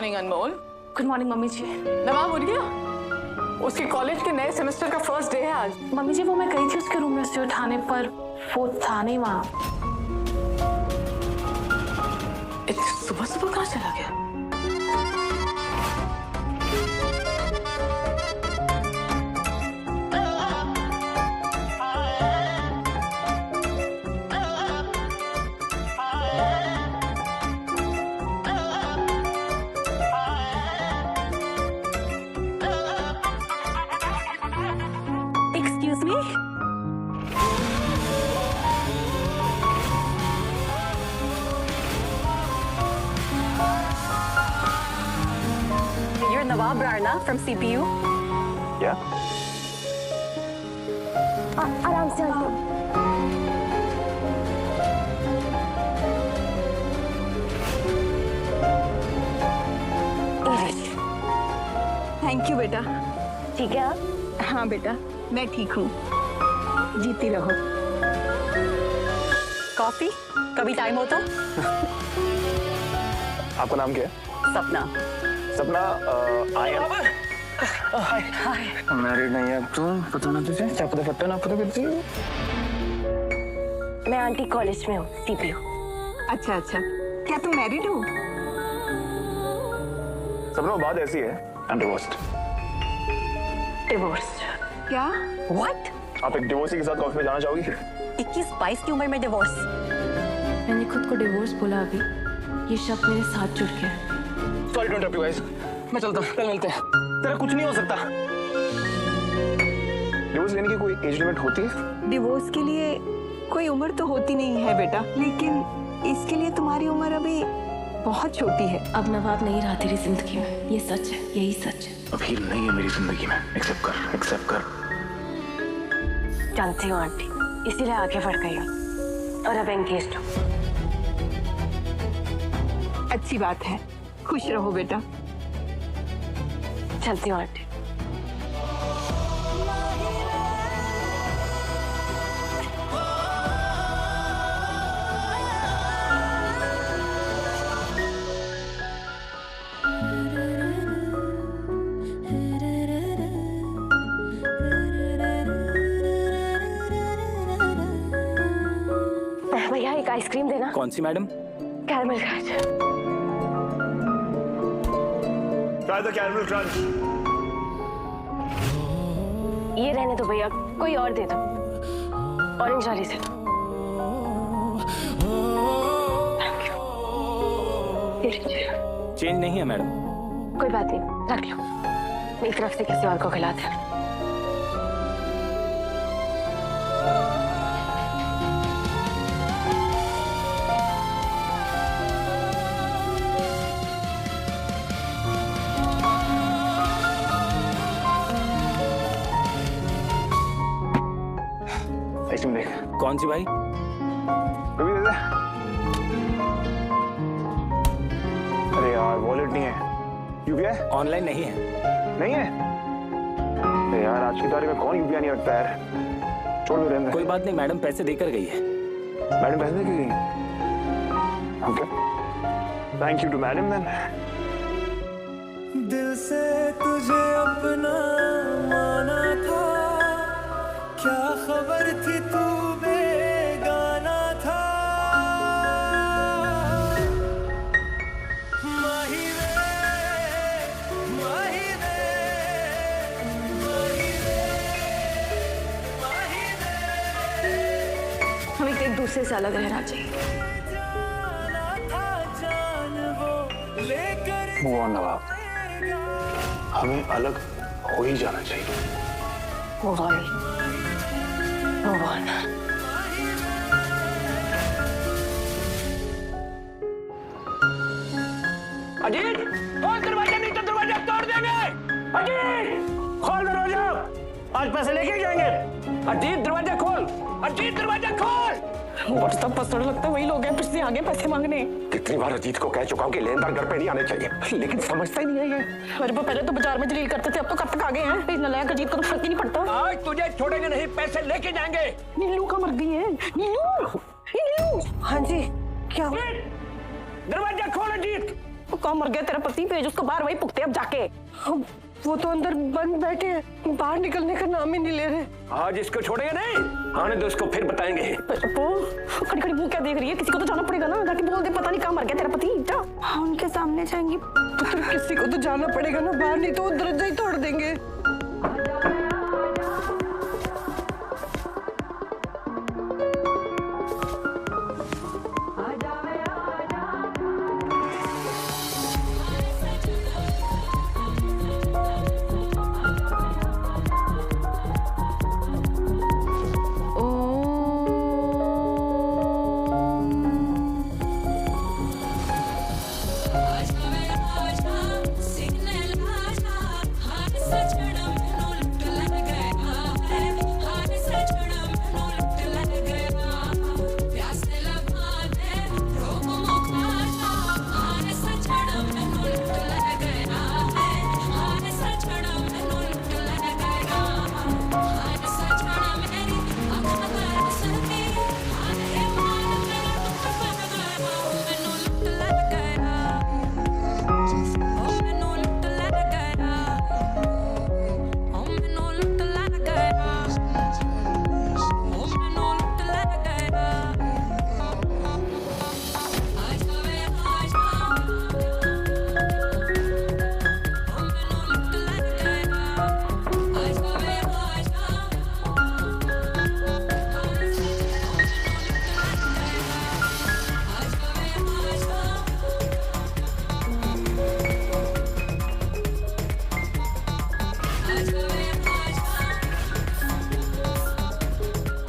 Morning अनमोल। Good morning mummy जी। नवाब उठ गया? उसके college के नए सेमेस्टर का फर्स्ट डे है आज। मम्मी जी वो मैं गई थी उसके रूम में उसे उठाने पर वो था नहीं वहाँ। इतनी सुबह सुबह कहाँ चला गया? Excuse me. You're Nawab Rana from CPU. क्या? आराम से आंटी। थैंक यू बेटा। ठीक है आप? हाँ बेटा मैं ठीक हूँ, जीती रहो। कॉफी कभी टाइम हो तो? आपका नाम क्या है? Sapna. Sapna. I am married नहीं है तो पता ना तुझे? क्या पता ना पता करती हो? मैं आंटी कॉलेज में हूँ, CPU। अच्छा अच्छा, क्या तुम मैरिड हो? सपना बात ऐसी है, आई एम डिवोर्स्ड। डिवोर्स्ड? क्या? व्हाट? आप एक डिवोर्सी के साथ कॉफी में जाना चाहोगी? 21-22 की उम्र में डिवोर्स? मैंने खुद को डिवोर्स बोला अभी। ये शब्द मेरे साथ जुड़ गया। Sorry to interrupt you guys, मैं चलता हूँ, कल मिलते हैं। तेरा कुछ नहीं हो सकता। डिवोर्स लेने की कोई एज लिमिट होती है? डिवोर्स के लिए कोई उम्र तो होती नहीं है बेटा, लेकिन इसके लिए तुम्हारी उम्र अभी बहुत छोटी है। अब नवाब नहीं रहा तेरी जिंदगी में, ये सच है, यही सच है। अब हील नहीं है मेरी जिंदगी में, एक्सेप्ट कर, एक्सेप्ट कर। जानती हूँ आंटी, इसीलिए आगे बढ़ गई हूँ और अब एंगेज्ड हूँ। अच्छी बात है, खुश रहो बेटा। चलती हूँ आंटी। भैया एक आइसक्रीम देना। कौन सी madam? Caramel crunch. Try the caramel crunch. ये रहने दो भैया, कोई और दे दो। ऑरेंज वाली से दो। Thank you. ये लीजिए। चेंज नहीं है मैडम। कोई बात नहीं, रख लो। मेरी तरफ से किसी और को खिलाते हैं। आइसक्रीम देख। कौन सी भाई? रुपये दे दे। अरे यार वॉलेट नहीं है। यूपीआई ऑनलाइन नहीं है। नहीं है? अरे यार आज की तारीख में कौन यूपीआई नहीं रखता यार। छोड़ दो, रहने दे। कोई बात नहीं, मैडम पैसे देकर गई है। मैडम पैसे दे के गई? Okay, thank you too madam then. दिल से तुझे अपना माना था, क्या खबर थी तू बेगाना था। माही रे, माही रे, माही रे, माही रे। हमें एक दूसरे से अलग रहना चाहिए। जाना था जान वो लेकर मूव ऑन नवाब, हमें अलग हो ही जाना चाहिए। Move on. Move on. Ajit, खोल दरवाजा, नहीं तो दरवाजा तोड़ देंगे। अजीत, खोल दरवाजा, आज पैसे लेके जाएंगे। अजीत दरवाजा खोल, अजीत दरवाजा खोल। व्हाट्सएप पसंद लगता है, वही लोग हैं फिर से आगे पैसे मांगने। कितनी बार अजीत को कह चुका हूँ कि लेनदार घर पे नहीं आने चाहिए, लेकिन समझता ही नहीं है ये। अरे वो पहले तो बाजार में जलील करते थे, अब तो कब तक आ गए हैं। इस नलायक अजीत को तो फर्क ही नहीं पड़ता। आज तुझे छोड़ेंगे नहीं, पैसे लेके जाएंगे। नीलू का मर गई है। नीलू, नीलू। हाँ जी, क्या हुआ? दरवाजा खोल अजीत, वो कहाँ मर गया तेरा पति? भेज उसको बाहर, वही पुगते अब जाके। वो तो अंदर बंद बैठे हैं, बाहर निकलने का नाम ही नहीं ले रहे। आज इसको छोड़ेंगे नहीं, आने दो उसको, फिर बताएंगे। खड़ी खड़ी मुंह क्या देख रही है? किसी को तो जाना पड़ेगा ना, जाके बोल दे पता नहीं कहाँ मर गया तेरा पति। जा। हाँ उनके सामने जाएंगी। पुत्र किसी को तो जाना पड़ेगा ना बाहर, नहीं तो वो दरवाजा ही तोड़ देंगे।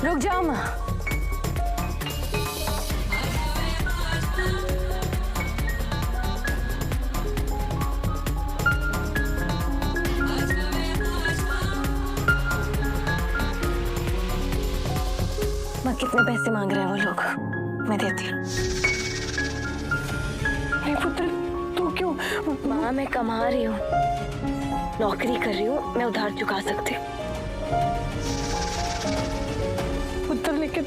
रुक जाओ माँ। माँ कितने पैसे मांग रहे हैं वो लोग? मैं देती हूँ। अरे पुत्र तू क्यों? माँ मैं कमा रही हूँ, नौकरी कर रही हूँ, मैं उधार चुका सकती हूँ। पुत्र लेकिन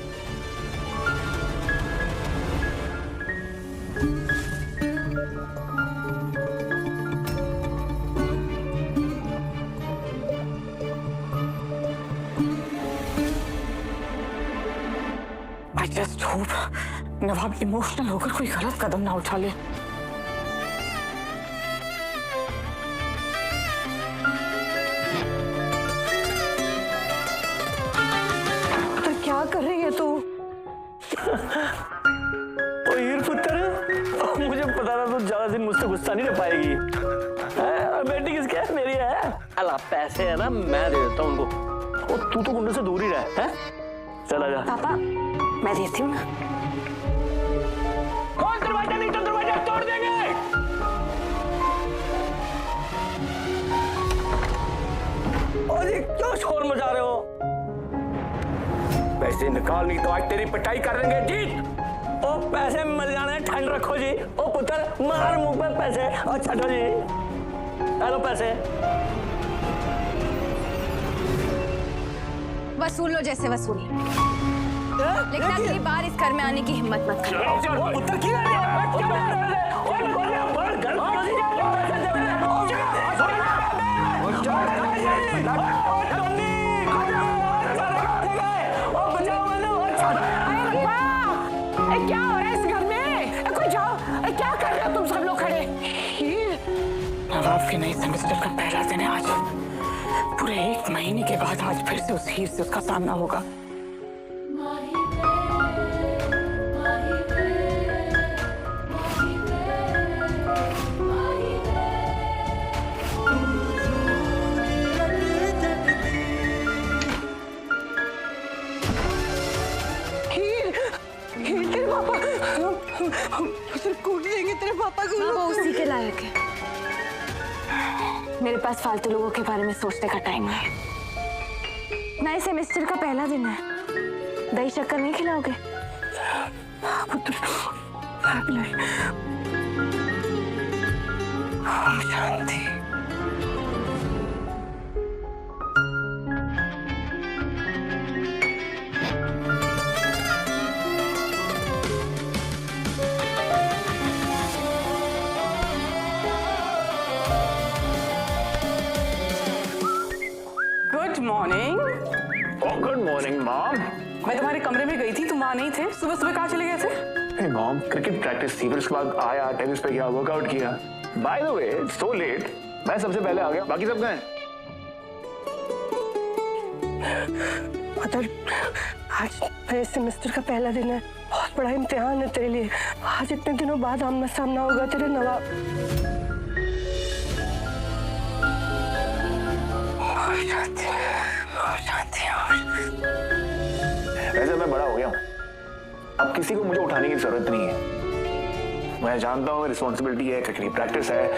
I just hope Nawab emotional होकर कोई गलत कदम ना उठा ले। तो क्या कर रही है तू? ओ हीर पुत्र, मुझे पता था तू ज्यादा दिन मुझसे गुस्सा नहीं रह पाएगी। और बेटी किसकी है? मेरी है। अल्लाह पैसे है ना, मैं दे देता हूँ उनको। ओ तू तो गुंडों से दूर ही रह, हैं? चला जा। पापा मैं देती हूँ ना। खोल दरवाजा, नहीं तो दरवाजा तोड़ देंगे। और ये क्यों शोर मचा रहे हो? पैसे निकाल, नहीं तो आज तेरी पिटाई कर देंगे। जीत ओ पैसे मिल जाने, ठंड रखो जी। ओ पुत्र मार मुंह पर पैसे और छठो जी। हेलो पैसे वसूल लो जैसे वसूल, लेकिन अगली बार इस घर में आने की हिम्मत मत करो। पुत्र की क्या हो रहा है इस घर में? कोई जाओ, क्या कर रहे हो तुम सब लोग खड़े? नवाब के नए सेमेस्टर का पहला दिन है आज। पूरे 1 महीने के बाद आज फिर से उस हीर से उसका सामना होगा। तेरे पापा सिर्फ कूट देंगे तेरे पापा को। वो उसी के लायक है। मेरे पास फालतू लोगों के बारे में सोचने का टाइम है। नए सेमेस्टर का पहला दिन है, दही शक्कर नहीं खिलाओगे? पुत्र शांति। मॉर्निंग। Good morning Maugham. मैं तुम्हारे कमरे में गई थी, तुम वहां नहीं थे। सुबह सुबह कहाँ चले गए थे? मॉम क्रिकेट प्रैक्टिस थी, फिर उसके बाद आया, टेनिस पे गया, वर्कआउट किया। By the way it's so late, मैं सबसे पहले आ गया, बाकी सब गए। मदर, आज मेरे सेमेस्टर का पहला दिन है, बहुत बड़ा इम्तिहान है तेरे लिए। आज इतने दिनों बाद आमना सामना होगा तेरे नवाब। वैसे मैं बड़ा हो गया हूँ, अब किसी को मुझे उठाने की जरूरत नहीं है। मैं जानता हूँ रिस्पॉन्सिबिलिटी है, क्रिकेट प्रैक्टिस है,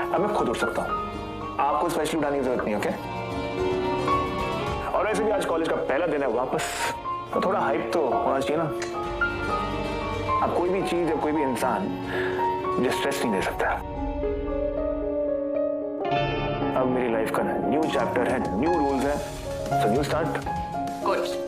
अब मैं खुद उठ सकता हूँ। आपको स्पेशली उठाने की जरूरत नहीं, ओके? और वैसे भी आज कॉलेज का पहला दिन है वापस, तो थोड़ा हाइप तो होना चाहिए ना। अब कोई भी चीज या कोई भी इंसान मुझे स्ट्रेस नहीं दे सकता। अब मेरी लाइफ का न्यू चैप्टर है, न्यू रूल्स है, so new start. Good.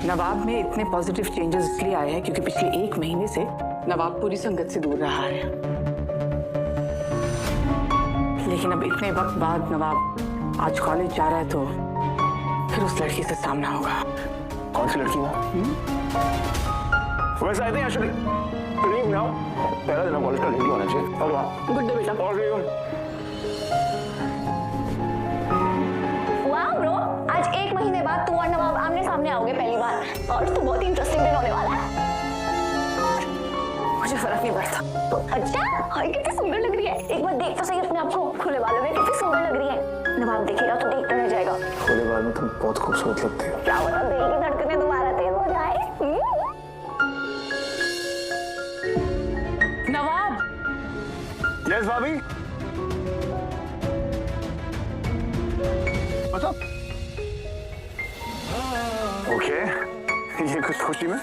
Nawab में इतने पॉजिटिव चेंजेस इसलिए आए हैं क्योंकि पिछले 1 महीने से नवाब पूरी संगत से दूर रहा है। लेकिन अब इतने वक्त बाद नवाब आज कॉलेज जा रहा है, तो फिर उस लड़की से सामना होगा। कौन सी लड़की वो? वैसे I think I should leave now. पहला दिन कॉलेज का लेट होना चाहिए। और वहाँ गुड डे बेटा। और वाह ब्रो, आज 1 महीने बाद तू और नवाब आमने सामने आओगे पहली बार, और तो बहुत ही इंटरेस्टिंग दिन होने वाला है। मुझे फर्क नहीं पड़ता। अच्छा, हाय कितनी सुंदर लग रही है। एक बार देख तो सही अपने आप को खुले बालों में, कितनी सुंदर लग रही है। नवाब देखेगा तो देखता रह जाएगा। खुले बाल में तुम बहुत खूबसूरत लगती हो। क्या पता दिल की धड़कनें दोबारा तेज हो जाए। नवाब। यस भाभी। मतलब ओके, ये कुछ खुशी में?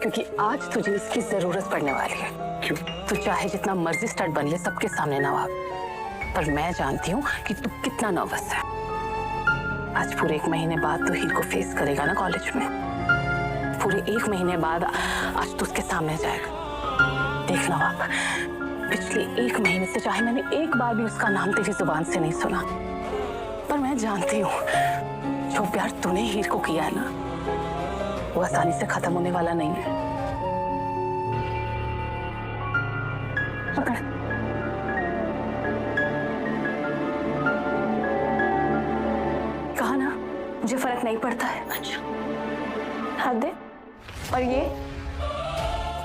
क्योंकि आज तुझे इसकी जरूरत पड़ने वाली है। क्यों? तू चाहे जितना मर्जी स्टंट बन ले सबके सामने नवाब, पर मैं जानती हूँ कि तू कितना नर्वस है। आज पूरे 1 महीने बाद तू हीर को फेस करेगा ना कॉलेज में। पूरे 1 महीने बाद आज तू उसके सामने जाएगा। देख नवाब, पिछले 1 महीने से चाहे मैंने एक बार भी उसका नाम तेरी जुबान से नहीं सुना, पर मैं जानती हूँ जो प्यार तूने हीर को किया है ना, वो आसानी से खत्म होने वाला नहीं है। पकड़। कहा ना मुझे फर्क नहीं पड़ता है। अच्छा हाथ दे। और ये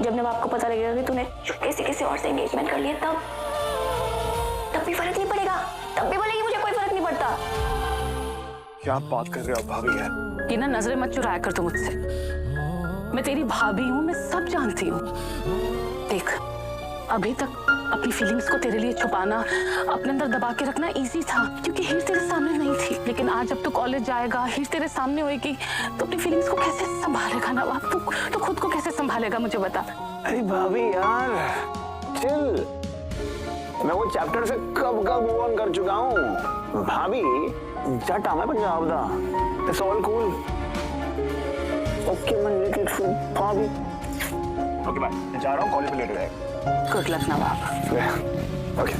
जब नवाब को पता लगेगा कि तूने किसी और से एंगेजमेंट कर लिया, तब भी फर्क नहीं पड़ेगा। तब भी बोलेगी मुझे कोई फर्क नहीं पड़ता। क्या बात कर रहे हो भाभी यार? कि ना नजरें मत चुराया कर तू मुझसे। मैं तेरी भाभी हूँ, मैं सब जानती हूँ। देख, अभी तक अपनी फीलिंग्स को तेरे लिए छुपाना, अपने अंदर दबा के रखना इजी था क्योंकि हीर तेरे सामने नहीं थी। लेकिन आज जब तू कॉलेज जाएगा, हीर तेरे सामने होएगी, तो अपनी फीलिंग्स को कैसे संभालेगा नवाब? तू खुद को कैसे संभालेगा मुझे बता। अरे भाभी यार चिल, मैं वो चैप्टर से कब मूव ऑन कर चुका हूँ। भाभी जट आना पंजाब दा, इट्स ऑल कूल। ओके मन लिटिल भाभी। ओके बाय, मैं जा रहा हूँ, कॉलेज में लेट हो जाएगा। गुड लक नवाब। ओके।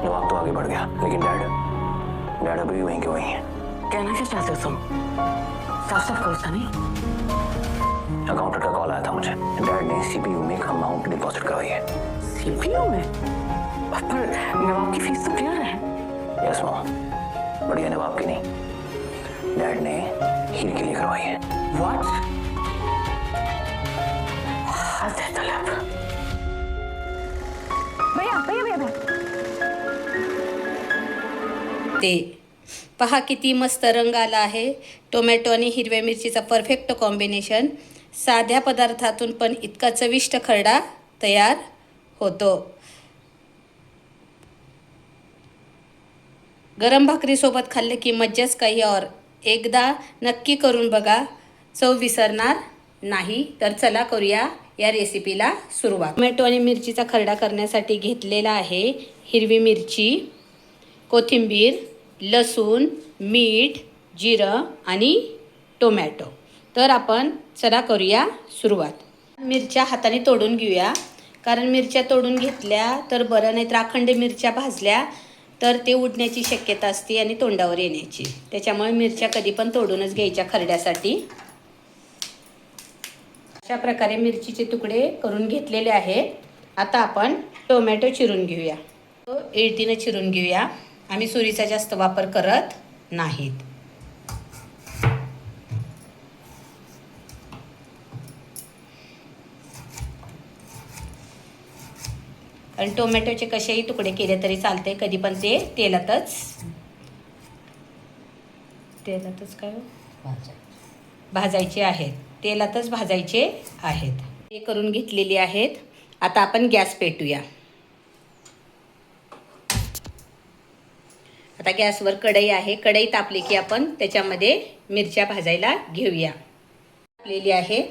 नवाब तो आगे बढ़ गया, लेकिन डैड अभी वहीं के वहीं है। कहना क्या चाहते हो तुम? साफ साफ कहो सनी। अकाउंटेंट का कॉल आया था मुझे, डैड ने सीपीयू में एक अमाउंट डिपॉजिट करवाई है। सीपीयू में? पर नवाब की फीस तो क्लियर है। यस मॉम, बढ़िया नवाब की नहीं, डैड ने हीर के लिए करवाई है। व्हाट? हद है तलब। भैया भैया भैया ते पहा किती मस्त रंग आला आहे. टोमॅटो आणि हिरव्या मिरचीचा परफेक्ट कॉम्बिनेशन. साध्या पदार्थातून पण इतका चविष्ट खरडा तयार होतो. गरम भाकरीसोबत खाल्ले की मज्जाच काही और. एकदा नक्की करून बघा, चव विसरणार नाही. तर चला करूया या रेसिपीला सुरुवात. टोमॅटो आणि मिरचीचा खरडा करण्यासाठी घेतलेला आहे हिरवी मिरची, कोथिंबीर, लसूण, मीठ, जिरं आणि टोमॅटो. तर आपण चला करूया सुरुवात. मिरच्या हाताने तोडून घेऊया, कारण मिरच्या तोडून घेतल्या तर बरं, नाहीतर अखंड मिरच्या भाजल्या तर ते उडण्याची शक्यता असते आणि तोंडावर येण्याची. त्याच्यामुळे मिरच्या कधी पण तोडूनच घ्यायच्या खरड्यासाठी. अशा प्रकारे मिरचीचे तुकडे करून घेतलेले आहेत. आता आपण टोमॅटो चिरून घेऊया. तो इळतीनं चिरून घेऊया. आम्ही सुरीचा जास्त वापर करत नाहीत. आणि टोमॅटोचे कसेही तुकडे केले तरी चालते, कधी पण ते तेलातच काय भाजायचे आहेत. तेलातच भाजायचे आहेत. हे करून घेतलेले आहेत. आता आपण गॅस पेटूया. आता गॅसवर कढई आहे. कढई तापली की आपण त्याच्यामध्ये मिरच्या भाजायला घेऊया. तापलेली आहे.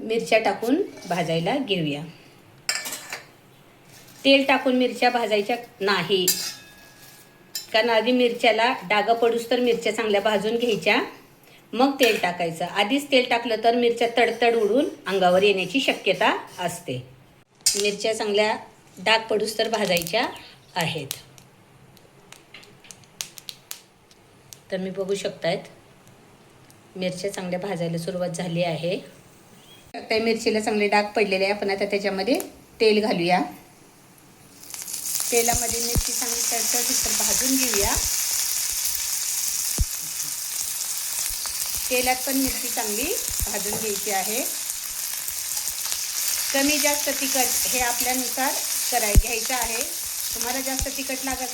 मिरच्या टाकून भाजायला घेऊया. तेल टाकून मिरच्या भाजायच्या नाही, कारण आधी मिरच्याला डाग पडूस तर मिरच्या चांगल्या भाजून घ्यायच्या, मग तेल टाकायचं. आधीच तेल टाकलं तर मिरच्या तडतड उडून अंगावर येण्याची शक्यता असते. मिरच्या चांगल्या डाग पडूस तर भाजायच्या आहेत. तर मी बघू शकतायत मिरच्या चांगल्या भाजायला सुरुवात झाली आहे. त्या मिरचीला चांगले डाग पडलेले आहे. आपण आता त्याच्यामध्ये तेल घालूया. तेलामध्ये मिरची चांगली तडतड भाजून घेऊया. तेलात पण मिरची चांगली भाजून घ्यायची आहे. कमी जास्त तिखट हे आपल्यानुसार घ्यायचं आहे. तुम्हाला जास्त तिखट लागत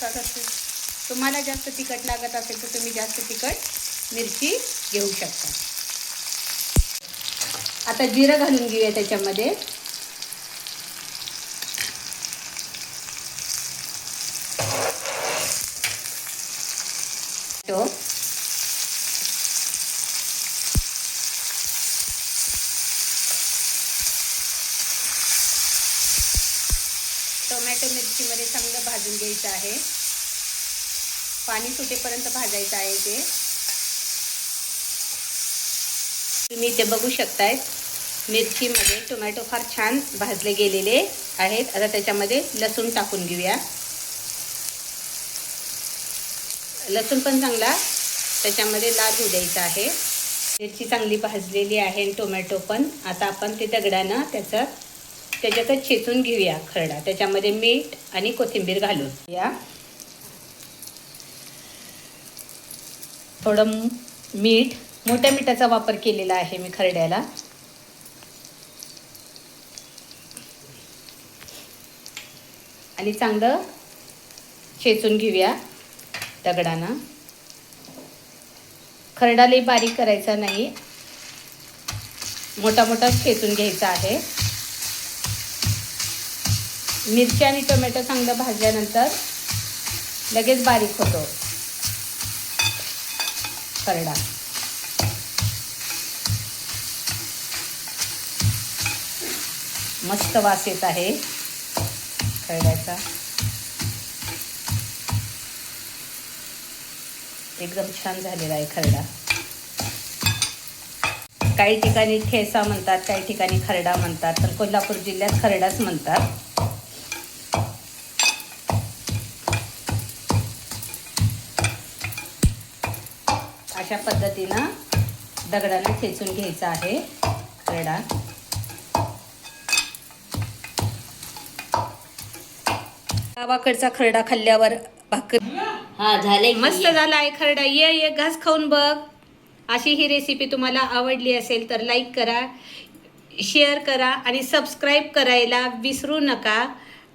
असेल तर तुम्ही जास्त तिखट मिरची घेऊ शकता. आता जिरं घालून घेऊया त्याच्यामध्ये. टोमॅटो मिरचीमध्ये चांगलं भाजून घ्यायचं आहे. पाणी सुटेपर्यंत भाजायचं आहे ते. तुम्ही इथे बघू शकताय मिरचीमध्ये टोमॅटो फार छान भाजले गेलेले आहेत. आता त्याच्यामध्ये लसूण टाकून घेऊया. लसूण पण चांगला त्याच्यामध्ये लाल होऊ द्यायचा आहे. मिरची चांगली भाजलेली आहे आणि टोमॅटो पण. आता आपण ते दगडानं त्याच्यातच चेचून घेऊया खरडा. त्याच्यामध्ये मीठ आणि कोथिंबीर घालून या. थोडं मीठ, मोठ्या मिठाचा वापर केलेला आहे मी खरड्याला. आणि चांगलं चेचून घेऊया दगडानं. खरडा लई बारीक करायचा नाही, मोठा मोठा चेचून घ्यायचा आहे. मिरची आणि टोमॅटो चांगलं भाजल्यानंतर लगेच बारीक होतो खरडा. मस्त वास येत आहे खरड्याचा. एकदम छान झालेला आहे खरडा. काही ठिकाणी ठेसा म्हणतात, काही ठिकाणी खरडा म्हणतात, तर कोल्हापूर जिल्ह्यात खरडाच म्हणतात. अशा पद्धतीनं दगडाने ठेचून घ्यायचा आहे खरडा. गावाकडचा खरडा खाल्ल्यावर भाकर झाले मस्त झाला आहे खरडा. ये घास खाऊन बघ. अशी ही रेसिपी तुम्हाला आवडली असेल तर लाईक करा, शेअर करा आणि सबस्क्राईब करायला विसरू नका.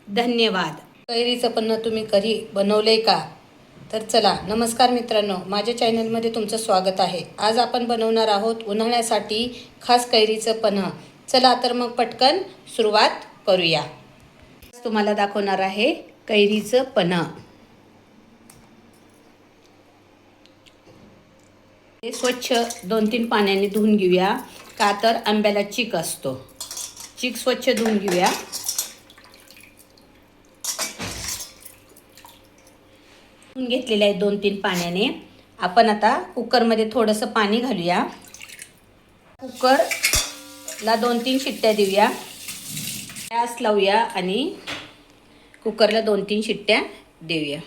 धन्यवाद. कैरीचं पन्ह तुम्ही कधी बनवलंय का? तर चला, नमस्कार मित्रांनो, माझ्या चॅनलमध्ये तुमचं स्वागत आहे. आज आपण बनवणार आहोत उन्हाळ्यासाठी खास कैरीचं पन्ह. चला तर मग पटकन सुरुवात करूया. तुम्हाला दाखवणार आहे कैरीचं पन्ह. हे स्वच्छ 2-3 पाण्याने धुवून घेऊया, का तर आंब्याला चीक असतो. चीक स्वच्छ धुवून घेऊया. धुवून घेतलेले आहे 2-3 पाण्याने. आपण आता कुकरमध्ये थोडंसं पाणी घालूया. कुकरला 2-3 शिट्ट्या देऊया. गॅस लावूया आणि कुकरला 2-3 शिट्ट्या देऊया.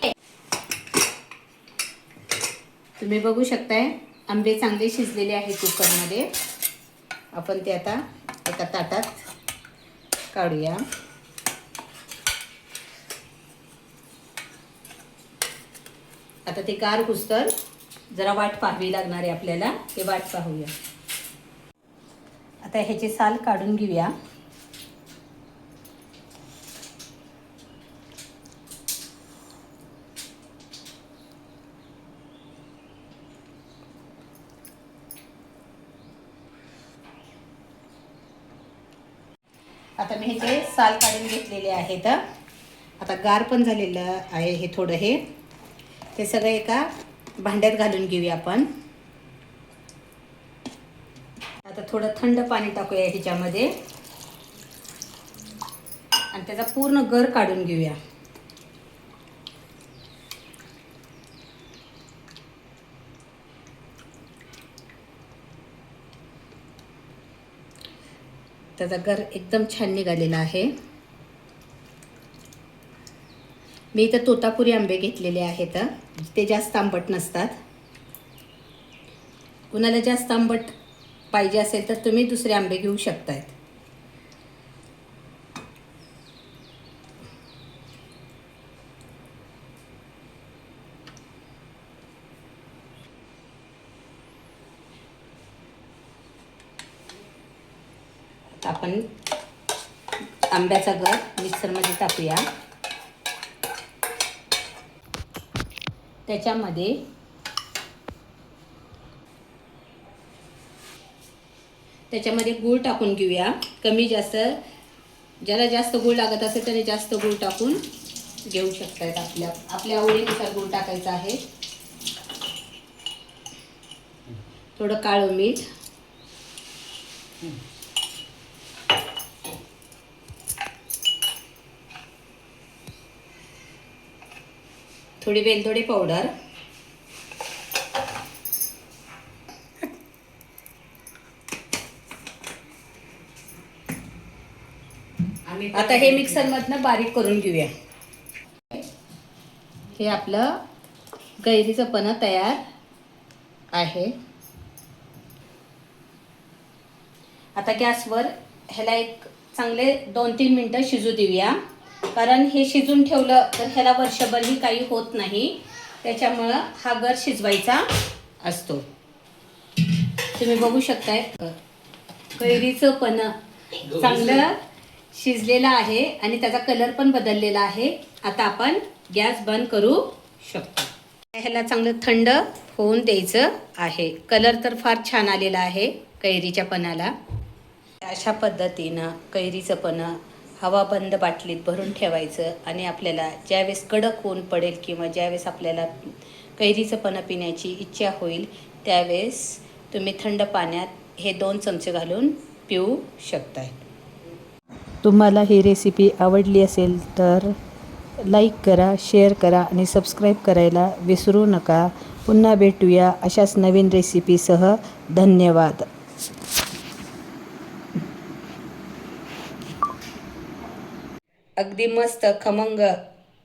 तुम्ही बघू शकताय आंबे चांगले शिजलेले आहेत कुकरमध्ये. आपण ते आता एका ताटात काढूया. आता ते गार घुसतर जरा वाट पाहावी लागणार आहे आपल्याला. ते वाट पाहूया. आता ह्याची साल काढून घेऊया. आता मी ह्याचे साल काढून घेतलेले आहेत. आता गार पण झालेलं आहे हे थोडं. हे ते सगळं एका भांड्यात घालून घेऊया आपण. आता थोडं थंड पाणी टाकूया ह्याच्यामध्ये आणि त्याचा पूर्ण गर काढून घेऊया. त्याचा गर एकदम छान निघालेला आहे. मी इथं तोतापुरी आंबे घेतलेले आहेत. ते जास्त आंबट नसतात. कुणाला जास्त आंबट पाहिजे असेल तर तुम्ही दुसरे आंबे घेऊ शकताय. आपण आंब्याचा गर मिक्सरमध्ये टाकूया. त्याच्यामध्ये गूळ टाकून घेऊया. कमी जास्त ज्याला जास्त गूळ लागत असेल त्याने जास्त गूळ टाकून घेऊ शकतात. आपल्या आवडीनुसार गूळ टाकायचा आहे. थोडं काळं मीठ, थोडी वेलदोडे पावडर, आता हे मिक्सरमधनं बारीक करून घेऊया. हे आपलं कैरीचं पन्ह तयार आहे. आता गॅसवर ह्याला एक चांगले 2-3 मिनटं शिजू देऊया. कारण हे शिजून ठेवलं तर ह्याला वर्षभरही काही होत नाही. त्याच्यामुळं हा गर शिजवायचा असतो. तुम्ही बघू शकताय कैरीचं पन्ह चांगलं शिजलेलं आहे आणि त्याचा कलर पण बदललेला आहे. आता आपण गॅस बंद करू शकतो. ह्याला चांगलं थंड होऊन द्यायचं आहे. कलर तर फार छान आलेला आहे कैरीच्या पन्हाला. अशा पद्धतीनं कैरीचं पन्ह हवा बंद बाटलीत भरून ठेवायचं आणि आपल्याला ज्यावेळेस कडक ऊन पडेल किंवा ज्यावेळेस आपल्याला कैरीचं पन्ह पिण्याची इच्छा होईल त्यावेळेस तुम्ही थंड पाण्यात हे 2 चमचे घालून पिऊ शकताय. तुम्हाला ही रेसिपी आवडली असेल तर लाईक करा, शेअर करा आणि सबस्क्राईब करायला विसरू नका. पुन्हा भेटूया अशाच नवीन रेसिपीसह. धन्यवाद. अगदी मस्त, खमंग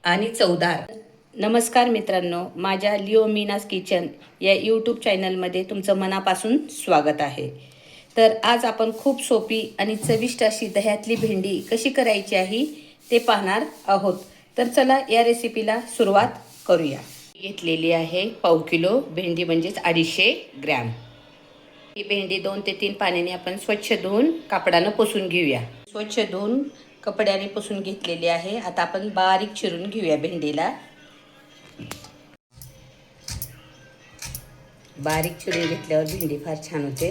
आणि चवदार. नमस्कार मित्रांनो, माझ्या लिओ मीनाज किचन या यूट्यूब चॅनलमध्ये तुमचं मनापासून स्वागत आहे. तर आज आपण खूप सोपी आणि चविष्ट अशी दह्यातली भेंडी कशी करायची आहे ते पाहणार आहोत. तर चला या रेसिपीला सुरुवात करूया. घेतलेली आहे 1/4 किलो भेंडी म्हणजेच 250 ग्रॅम. ही भेंडी 2 ते 3 पाण्याने आपण स्वच्छ धुवून कापडानं पुसून घेऊया. स्वच्छ धुवून कपड्याने पुसून घेतलेली आहे. आता आपण बारीक चिरून घेऊया भेंडीला. बारीक चिरून घेतल्यावर भेंडी फार छान होते.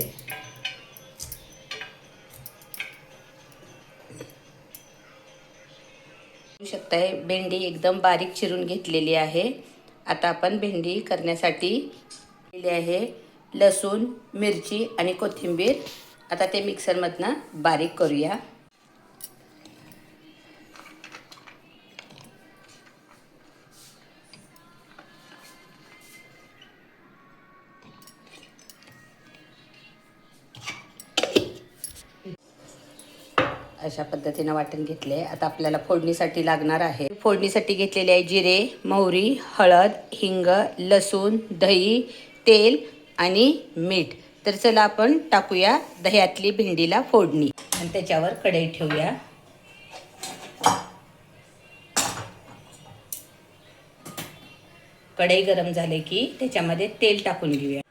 बघू शकताय भेंडी एकदम बारीक चिरून घेतलेली आहे. आता आपण भेंडी करण्यासाठी घेतलेली आहे लसूण, मिरची आणि कोथिंबीर. आता ते मिक्सरमधनं बारीक करूया. अशा पद्धतीनं वाटण घेतले. आता आपल्याला फोडणीसाठी लागणार आहे. फोडणीसाठी घेतलेले आहे जिरे, मोहरी, हळद, हिंग, लसूण, दही, तेल आणि मीठ. तर चला आपण टाकूया दह्यातली भेंडीला फोडणी आणि त्याच्यावर कढई ठेवूया. कढई गरम झाले की त्याच्यामध्ये तेल टाकून घेऊया.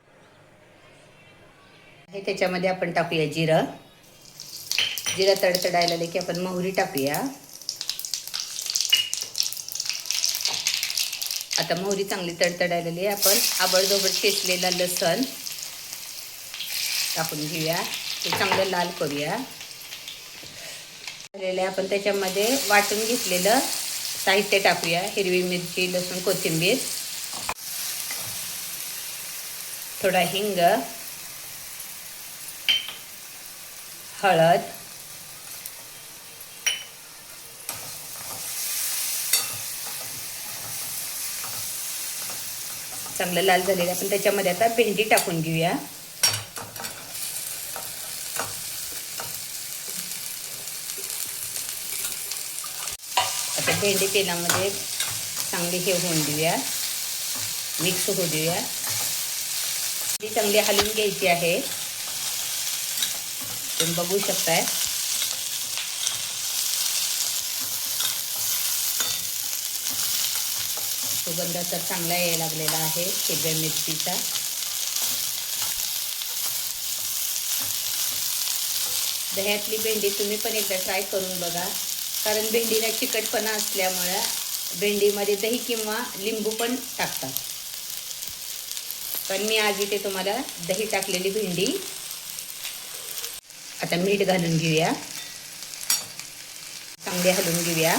हे त्याच्यामध्ये आपण टाकूया जिरं. जिरं तडतडायला आले की आपण मोहरी टाकूया. आता मोहरी चांगली तडतडायला आली, आपण आबडधोबड चेचलेला लसण टाकून घेऊया. ते चांगलं लाल करूया. आपण त्याच्यामध्ये वाटून घेतलेलं साहित्य टाकूया. हिरवी मिरची, लसूण, कोथिंबीर, थोडा हिंग, हळद, चांगलं लाल झालेलं आपण त्याच्यामध्ये आता भेंडी टाकून घेऊया. आता भेंडी तेलामध्ये चांगली हे होऊन देऊया, मिक्स होऊ देऊया. ही चांगली हलवून घ्यायची आहे. तुम्ही बघू शकताय. सुगंध तर चांगला यायला लागलेला आहे हिरव्या मिरचीचा. दह्यातली भेंडी तुम्ही पण एकदा ट्राय करून बघा, कारण भेंडीला चिकटपणा असल्यामुळे भेंडीमध्ये दही किंवा लिंबू पण टाकतात. पण मी आज इथे तुम्हाला दही टाकलेली भेंडी. आता मीठ घालून घेऊया, चांगले हलवून घेऊया.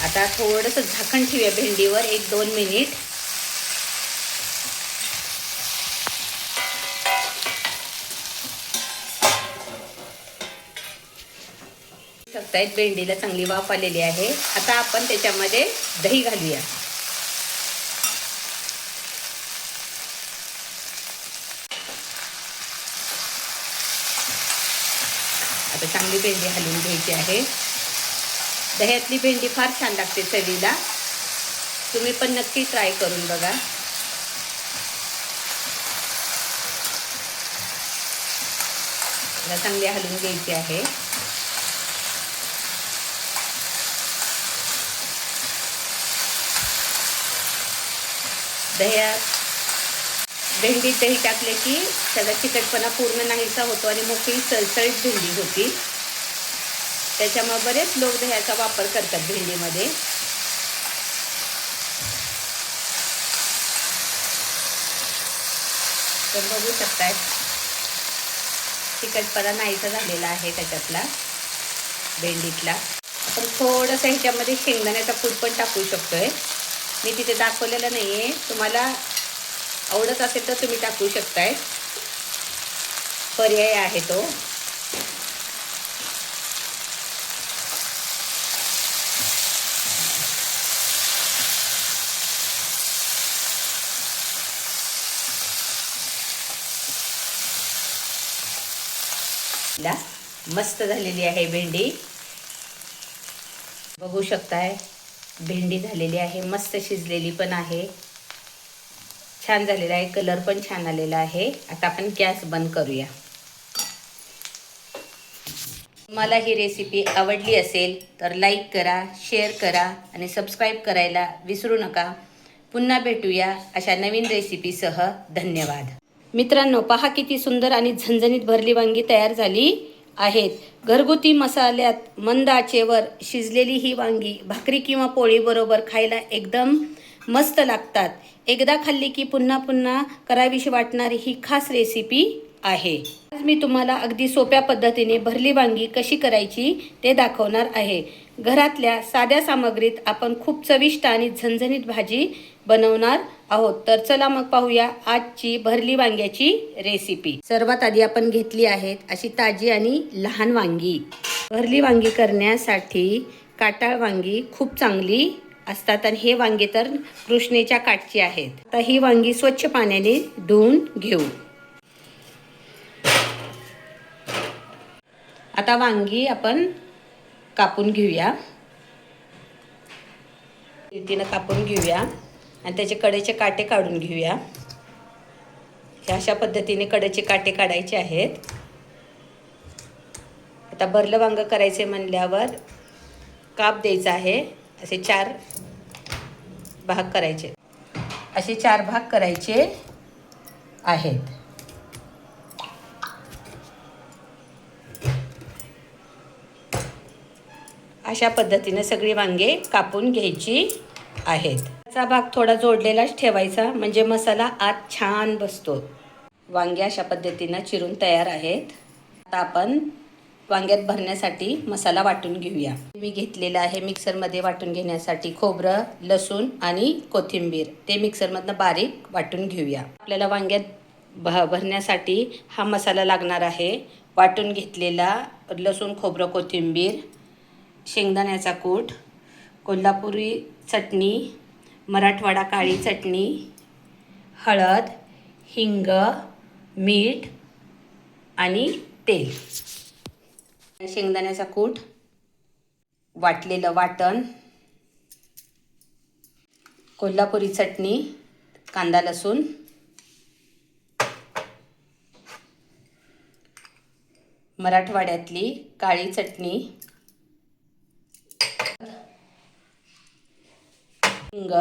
आता थोडंसं झाकण ठेवूया भेंडीवर 1-2 मिनिट. शकतायत भेंडीला चांगली वाफ आलेली आहे. आता आपण त्याच्यामध्ये दही घालूया. आता चांगली भेंडी हलवून घ्यायची आहे. दह्यातली भेंडी फार छान लागते चवीला. तुम्ही पण नक्की ट्राय करून बघा. चांगली हलवून घ्यायची आहे. दह्यात भेंडीत दही टाकले की त्याचा चिकटपणा पूर्ण नाहीसा होतो आणि मोकळी सळसळीत भेंडी होती. त्याच्यामुळे बरेच लोक दह्याचा वापर करतात भेंडीमध्ये. तर बघू शकताय चिकटपणा नाहीसा झालेला आहे त्याच्यातला भेंडीतला. आपण थोडंसं ह्याच्यामध्ये शेंगदाण्याचा कूट पण टाकू शकतोय. मी तिथे दाखवलेलं नाही आहे. तुम्हाला आवडत असेल तर तुम्ही टाकू शकताय, पर्याय आहे तो. मस्त झालेली आहे भेंडी. बघू शकताय भेंडी झालेली आहे, मस्त शिजलेली पण आहे, छान झालेला आहे, कलर पण छान आलेला आहे. आता आपण गॅस बंद करूया. मला ही रेसिपी आवडली असेल तर लाईक करा, शेअर करा आणि सबस्क्राईब करायला विसरू नका. पुन्हा भेटूया अशा नवीन रेसिपीसह. धन्यवाद. मित्रांनो, पहा किती सुंदर आणि झणझणीत भरली वांगी तयार झाली आहेत. घरगुती मसाल्यात मंद आचेवर शिजलेली ही वांगी भाकरी किंवा पोळीबरोबर खायला एकदम मस्त लागतात. एकदा खाल्ली की पुन्हा पुन्हा करावीशी वाटणारी ही खास रेसिपी आहे. आज मी तुम्हाला अगदी सोप्या पद्धतीने भरली वांगी कशी करायची ते दाखवणार आहे. घरातल्या साध्या सामग्रीत आपण खूप चविष्ट आणि झणझणीत भाजी बनवणार आहोत. तर चला मग पाहूया आजची भरली वांग्याची रेसिपी. सर्वात आधी आपण घेतली आहेत अशी ताजी आणि लहान वांगी. भरली वांगी करण्यासाठी काटाळ वांगी खूप चांगली असतात आणि हे वांगी तर कृष्णेच्या काठची आहेत. आता ही वांगी स्वच्छ पाण्याने धुवून घेऊ. आता वांगी आपण कापून घेऊया. रीतीनं कापून घेऊया आणि त्याचे कडेचे काटे काढून घेऊया. अशा पद्धतीने कडेचे काटे काढायचे आहेत. आता भरलं वांग करायचे म्हणल्यावर काप द्यायचा आहे. असे 4 भाग करायचे. असे 4 भाग करायचे आहेत. अशा पद्धतीने सगळी वांगे कापून घ्यायची आहेत. त्याचा भाग थोडा जोडलेलाच ठेवायचा म्हणजे मसाला आत छान बसतो. वांगे अशा पद्धतीनं चिरून तयार आहेत. आता आपण वांग्यात भरण्यासाठी मसाला वाटून घेऊया. मी घेतलेला आहे मिक्सरमध्ये वाटून घेण्यासाठी खोबरं, लसूण आणि कोथिंबीर. ते मिक्सरमधनं बारीक वाटून घेऊया. आपल्याला वांग्यात भरण्यासाठी हा मसाला लागणार आहे. वाटून घेतलेला लसूण, खोबरं, कोथिंबीर, शेंगदाण्याचा कूट, कोल्हापुरी चटणी, मराठवाडा काळी चटणी, हळद, हिंग, मीठ आणि तेल. शेंगदाण्याचा कूट, वाटलेलं वाटण, कोल्हापुरी चटणी, कांदा लसूण, मराठवाड्यातली काळी चटणी, हिंग,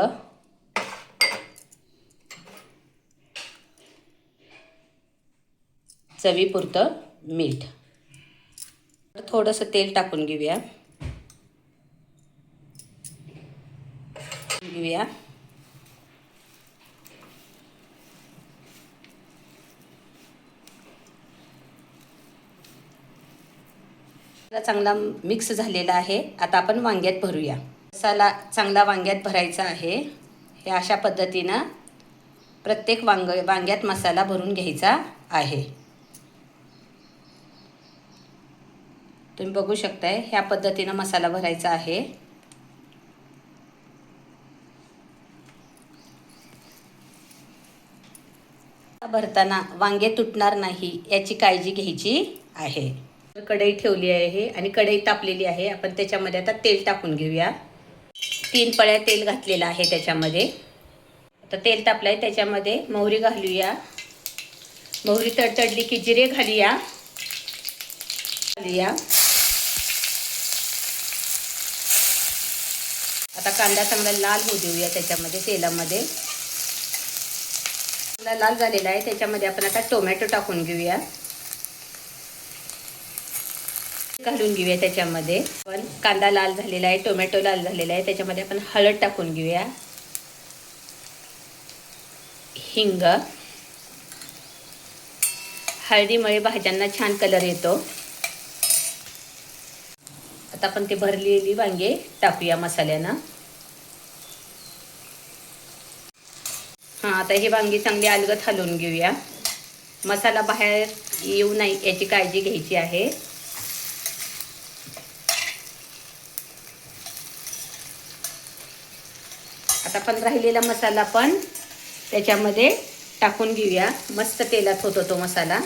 चवीपुरतं मीठ. थोडंसं तेल टाकून घेऊया. चांगला मिक्स झालेला आहे. आता आपण वांग्यात भरूया. मसाला चांगला वांग्यात भरायचा आहे. हे अशा पद्धतीनं प्रत्येक वांग्यात मसाला भरून घ्यायचा आहे. तुम्ही बघू शकताय ह्या पद्धतीनं मसाला भरायचा आहे. भरताना वांगे तुटणार नाही याची काळजी घ्यायची आहे. कढई ठेवली आहे आणि कढई तापलेली आहे. आपण त्याच्यामध्ये आता तेल टाकून घेऊया. 3 पळ्या तेल घातलेलं आहे त्याच्यामध्ये. आता तेल तापलं आहे त्याच्यामध्ये मोहरी घालूया. मोहरी तडतडली की जिरे घालूया. आता कांदा चांगला लाल होऊ देऊया त्याच्यामध्ये तेलामध्ये. कांदा लाल झालेला आहे त्याच्यामध्ये आपण आता टोमॅटो टाकून घेऊया. घालून घेऊया त्याच्यामध्ये. पण कांदा लाल झालेला आहे, टोमॅटो लाल झालेला आहे, त्याच्यामध्ये आपण हळद टाकून घेऊया. हिंग. हळदीमुळे भाज्यांना छान कलर येतो. आता आपण ते भरलेली वांगे टाकूया मसाल्यानं. आता ही वांगी चांगली अलगद हलवून घेऊया. मसाला बाहेर येऊ नये याची काळजी घ्यायची आहे. आता पण राहिलेला मसाला पण त्याच्यामध्ये टाकून घेऊया. मस्त तेलात होतो तो मसाला.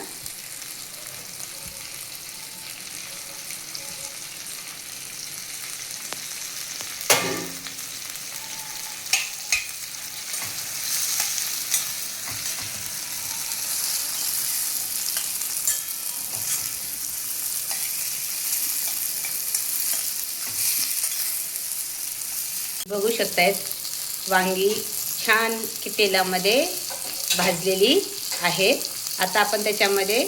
बघू शकतायत वांगी छान तेलामध्ये भाजलेली आहेत. आता आपण त्याच्यामध्ये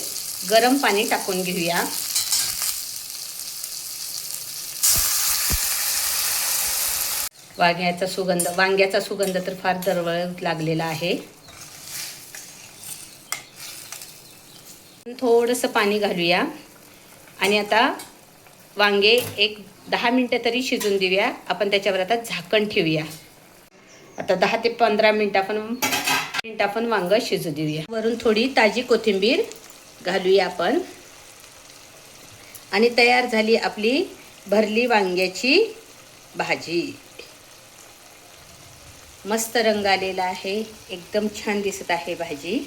गरम पाणी टाकून घेऊया. वांग्याचा सुगंध तर फार दरवळत लागलेला आहे. थोडंसं पाणी घालूया आणि आता वांगे एक 10 मिनटं तरी शिजून देऊया. आपण त्याच्यावर आता झाकण ठेवूया. आता 10 ते 15 मिनटं आपण वांग शिजू देऊया. वरून थोडी ताजी कोथिंबीर घालूया आपण. आणि तयार झाली आपली भरली वांग्याची भाजी. मस्त रंग आलेला आहे, एकदम छान दिसत आहे भाजी.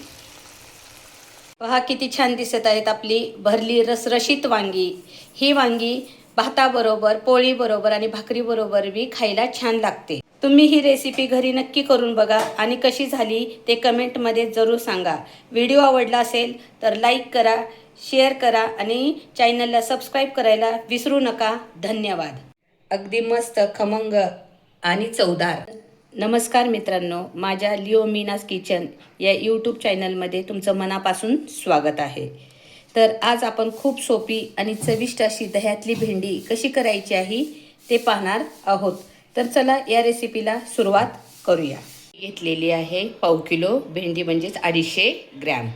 पहा किती छान दिसत आहेत आपली भरली रसरशीत वांगी. ही वांगी भाताबरोबर, पोळीबरोबर आणि भाकरीबरोबर बी खायला छान लागते. तुम्ही ही रेसिपी घरी नक्की करून बघा आणि कशी झाली ते कमेंटमध्ये जरूर सांगा. व्हिडिओ आवडला असेल तर लाईक करा, शेअर करा आणि चॅनलला सबस्क्राईब करायला विसरू नका. धन्यवाद. अगदी मस्त खमंग आणि चवदार. नमस्कार मित्रांनो, माझ्या लिओ मीनाज किचन या यूट्यूब चॅनलमध्ये तुमचं मनापासून स्वागत आहे. तर आज आपण खूप सोपी आणि चविष्ट अशी दह्यातली भेंडी कशी करायची आहे ते पाहणार आहोत. तर चला या रेसिपीला सुरुवात करूया. घेतलेली आहे पाव किलो भेंडी म्हणजेच 250 ग्रॅम.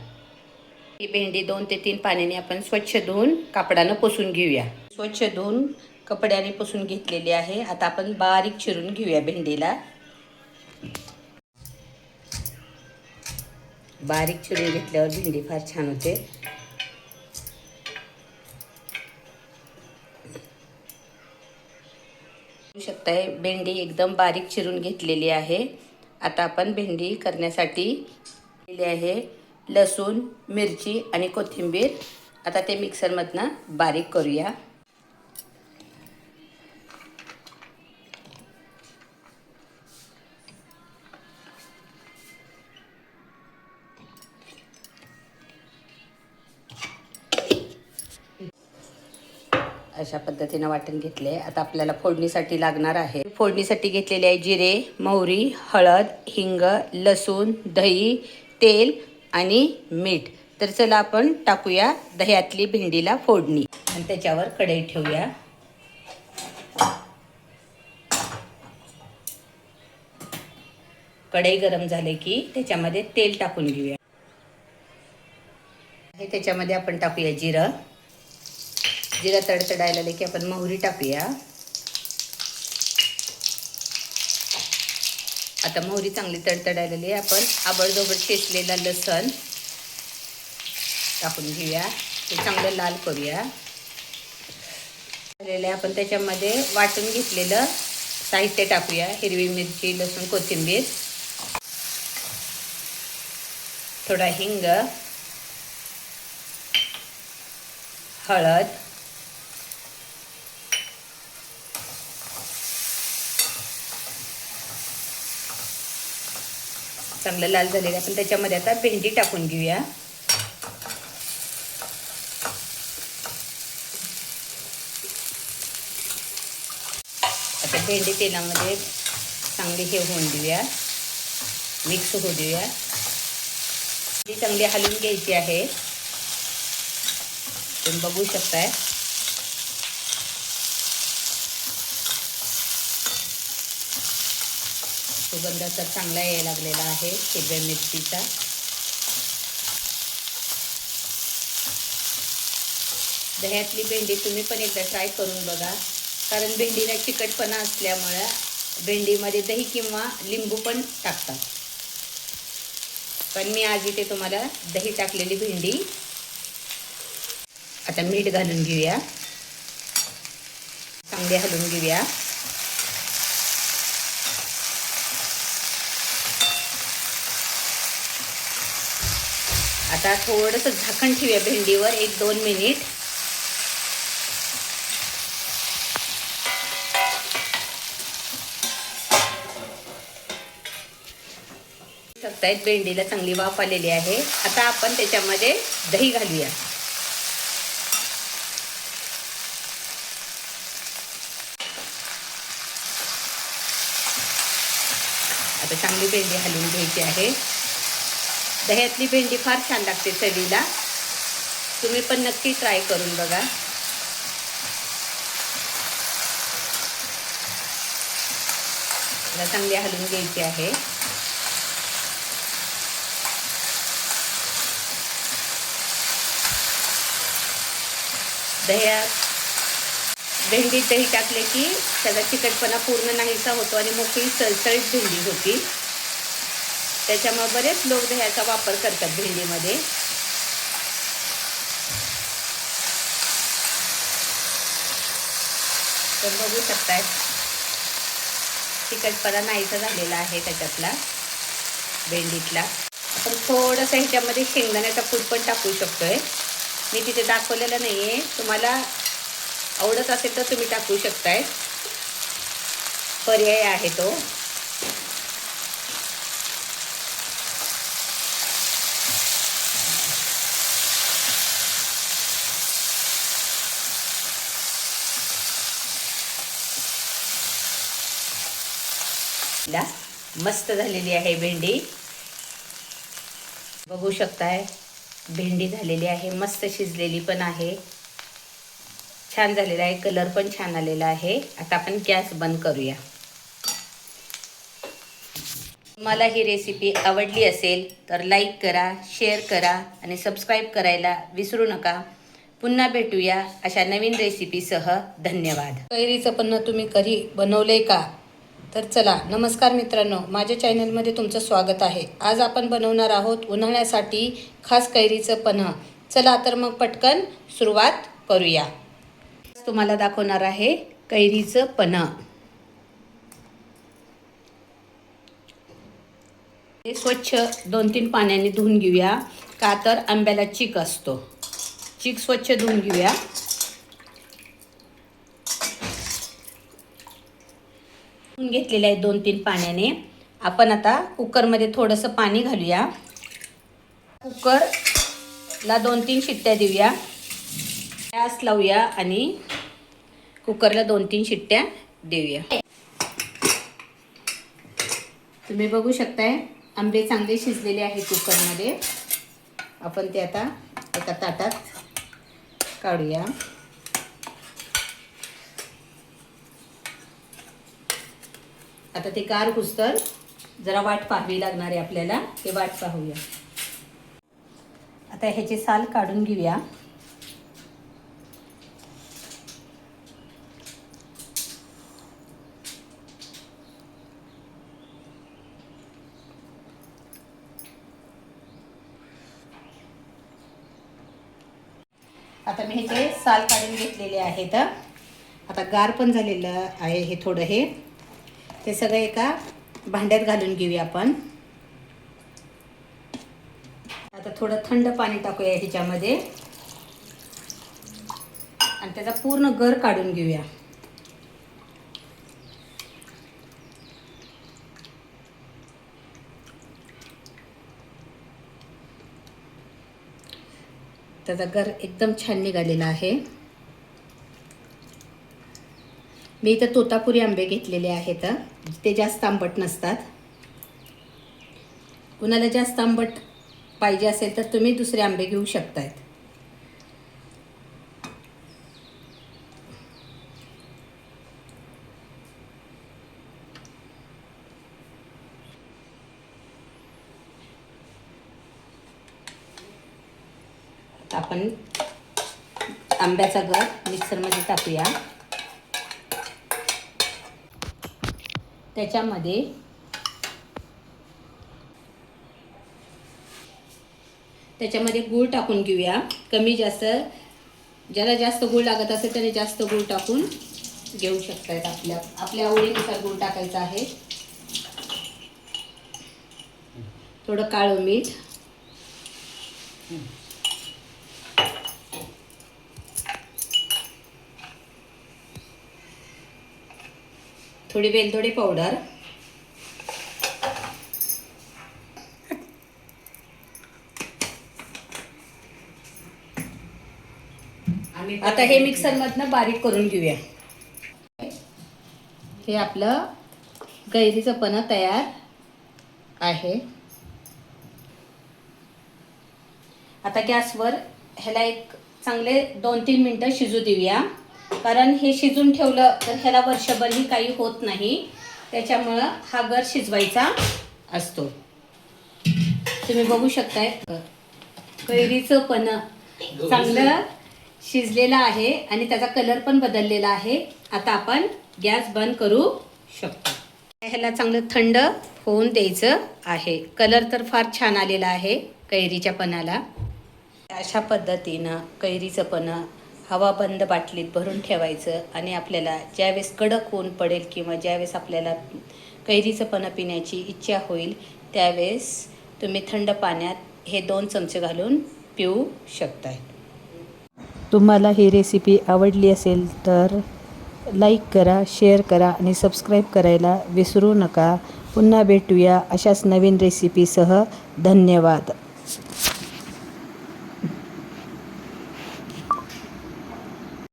ही भेंडी 2 ते 3 पाण्याने आपण स्वच्छ धुवून कापडानं पुसून घेऊया. स्वच्छ धुवून कपड्याने पुसून घेतलेली आहे. आता आपण बारीक चिरून घेऊया भेंडीला. बारीक चिरून घेतल्यावर भेंडी फार छान होते. बघू शकताय भेंडी एकदम बारीक चिरून घेतलेली आहे. आता आपण भेंडी करण्यासाठी घेतलेली आहे लसूण, मिरची आणि कोथिंबीर. आता ते मिक्सरमधनं बारीक करूया. अशा पद्धतीने वाटण घेतले. आता आपल्याला फोडणीसाठी लागणार आहे. फोडणीसाठी घेतलेले आहे जिरे, मोहरी, हळद, हिंग, लसूण, दही, तेल आणि मीठ. तर चला आपण टाकूया दह्यातली भेंडीला फोडणी आणि त्याच्यावर कढई ठेवूया. कढई गरम झाले की त्याच्यामध्ये तेल टाकून घेऊया. त्याच्यामध्ये आपण टाकूया जिरं. जिरा तडतडायला लागले की आपण मोहरी टाकूया. आता मोहरी चांगली तडतडायला लागली, आपण आबडधोबड चेचलेला लसूण टाकून घेऊया. ते चांगलं लाल करूया. आपण त्याच्यामध्ये वाटून घेतलेलं साहित्य टाकूया. हिरवी मिरची, लसूण, कोथिंबीर, थोडा हिंग, हळद, चांगलं लाल झालेलं. आपण त्याच्यामध्ये आता भेंडी टाकून घेऊया. आता भेंडी तेलामध्ये चांगली हे होऊन देऊया, मिक्स होऊ देऊया. ती चांगली हलवून घ्यायची आहे. तुम्ही बघू शकताय. सुगंध तर चांगला यायला लागलेला आहे हिरव्या मिरचीचा. दह्यातली भेंडी तुम्ही पण एकदा ट्राय करून बघा, कारण भेंडीला चिकटपणा असल्यामुळे भेंडीमध्ये दही किंवा लिंबू पण टाकतात. पण मी आज इथे तुम्हाला दही टाकलेली भेंडी. आता मीठ घालून घेऊया, चांगले हलवून घेऊया. आता थोडंसं झाकण ठेवूया भेंडीवर 1-2 मिनिट. शकतायत भेंडीला चांगली वाफ आलेली आहे. आता आपण त्याच्यामध्ये दही घालूया. आता चांगली भेंडी हलवून घ्यायची आहे. दह्यातली भेंडी फार छान लागते चवीला. तुम्ही पण नक्की ट्राय करून बघा. आता चांगली हलवून घ्यायची आहे. दह्यात भेंडीत दही टाकले की त्याचा चिकटपणा पूर्ण नाहीसा होतो आणि मोकळी सळसळीत भेंडी होती. त्याच्यामुळे बरेच लोक दह्याचा वापर करतात भेंडीमध्ये. तर बघू शकताय तिखटपणा नाहीसा झालेला आहे त्याच्यातला भेंडीतला. आपण थोडंसं ह्याच्यामध्ये शेंगदाण्याचा कूट पण टाकू शकतोय. मी तिथे दाखवलेलं नाही आहे, तुम्हाला आवडत असेल तर तुम्ही टाकू शकताय, पर्याय आहे तो. मस्त झालेली आहे भेंडी, बघू शकताय. भेंडी झालेली आहे, मस्त शिजलेली पण आहे, छान झालेला आहे, कलर पण छान आलेला आहे. आता आपण गॅस बंद करूया. मला ही रेसिपी आवडली असेल तर लाईक करा, शेअर करा आणि सबस्क्राईब करायला विसरू नका. पुन्हा भेटूया अशा नवीन रेसिपीसह. धन्यवाद. कैरीचं पन्ह तुम्ही कधी बनवलंय का? तर चला, नमस्कार मित्रांनो, माझ्या चॅनलमध्ये तुमचं स्वागत आहे. आज आपण बनवणार आहोत उन्हाळ्यासाठी खास कैरीचं पन्ह. चला तर मग पटकन सुरुवात करूया. तुम्हाला दाखवणार आहे कैरीचं पन्ह. हे स्वच्छ 2-3 पाण्याने धुवून घेऊया, का तर आंब्याला चीक असतो. चीक स्वच्छ धुवून घेऊया. घेतलेले आहे 2-3 पाण्याने. आपण आता कुकरमध्ये थोडंसं पाणी घालूया. कुकरला 2-3 शिट्ट्या देऊया. गॅस लावूया आणि कुकरला 2-3 शिट्ट्या देऊया. तुम्ही बघू शकताय आंबे चांगले शिजलेले आहेत कुकरमध्ये. आपण ते आता एका ताटात काढूया. आता ते गार घुसतर जरा वाट पाहावी लागणार आहे आपल्याला, ते वाट पाहूया. आता ह्याची साल काढून घेऊया. आता मी ह्याचे साल काढून घेतलेले आहेत. आता गार पण झालेलं आहे हे थोडं. हे ते सगळं एका भांड्यात घालून घेऊया आपण. आता थोडं थंड पाणी टाकूया ह्याच्यामध्ये आणि त्याचा पूर्ण गर काढून घेऊया. त्याचा गर एकदम छान निघालेला आहे. मी इथं तोतापुरी आंबे घेतलेले आहेत, ते जास्त आंबट नसतात. कुणाला जास्त आंबट पाहिजे असेल तर तुम्ही दुसरे आंबे घेऊ शकतायत. आपण आंब्याचा गर मिक्सरमध्ये टाकूया. त्याच्यामध्ये गूळ टाकून घेऊया. कमी जास्त, ज्याला जास्त गूळ लागत असेल त्याने जास्त गूळ टाकून घेऊ शकतात. आपल्या आवडीनुसार गूळ टाकायचा आहे. थोडं काळं मीठ, थोडी वेलदोडे पावडर, आता हे मिक्सरमधनं बारीक करून घेऊया. हे आपलं कैरीचं पन्ह तयार आहे. आता गॅसवर ह्याला एक चांगले 2-3 मिनटं शिजू देऊया. कारण हे शिजून ठेवलं तर ह्याला वर्षभरही काही होत नाही, त्याच्यामुळं हा गर शिजवायचा असतो. तुम्ही बघू शकताय कैरीचं पन्ह चांगलं शिजलेलं आहे आणि त्याचा कलर पण बदललेला आहे. आता आपण गॅस बंद करू शकतो. ह्याला चांगलं थंड होऊन द्यायचं आहे. कलर तर फार छान आलेला आहे कैरीच्या पन्हाला. अशा पद्धतीनं कैरीचं पन्ह हवा बंद बाटलीत भरून ठेवायचं आणि आपल्याला ज्यावेळेस कडक ऊन पडेल किंवा ज्यावेळेस आपल्याला कैरीचं पण पिण्याची इच्छा होईल त्यावेळेस तुम्ही थंड पाण्यात हे 2 चमचे घालून पिऊ शकताय. तुम्हाला ही रेसिपी आवडली असेल तर लाईक करा, शेअर करा आणि सबस्क्राईब करायला विसरू नका. पुन्हा भेटूया अशाच नवीन रेसिपीसह. धन्यवाद.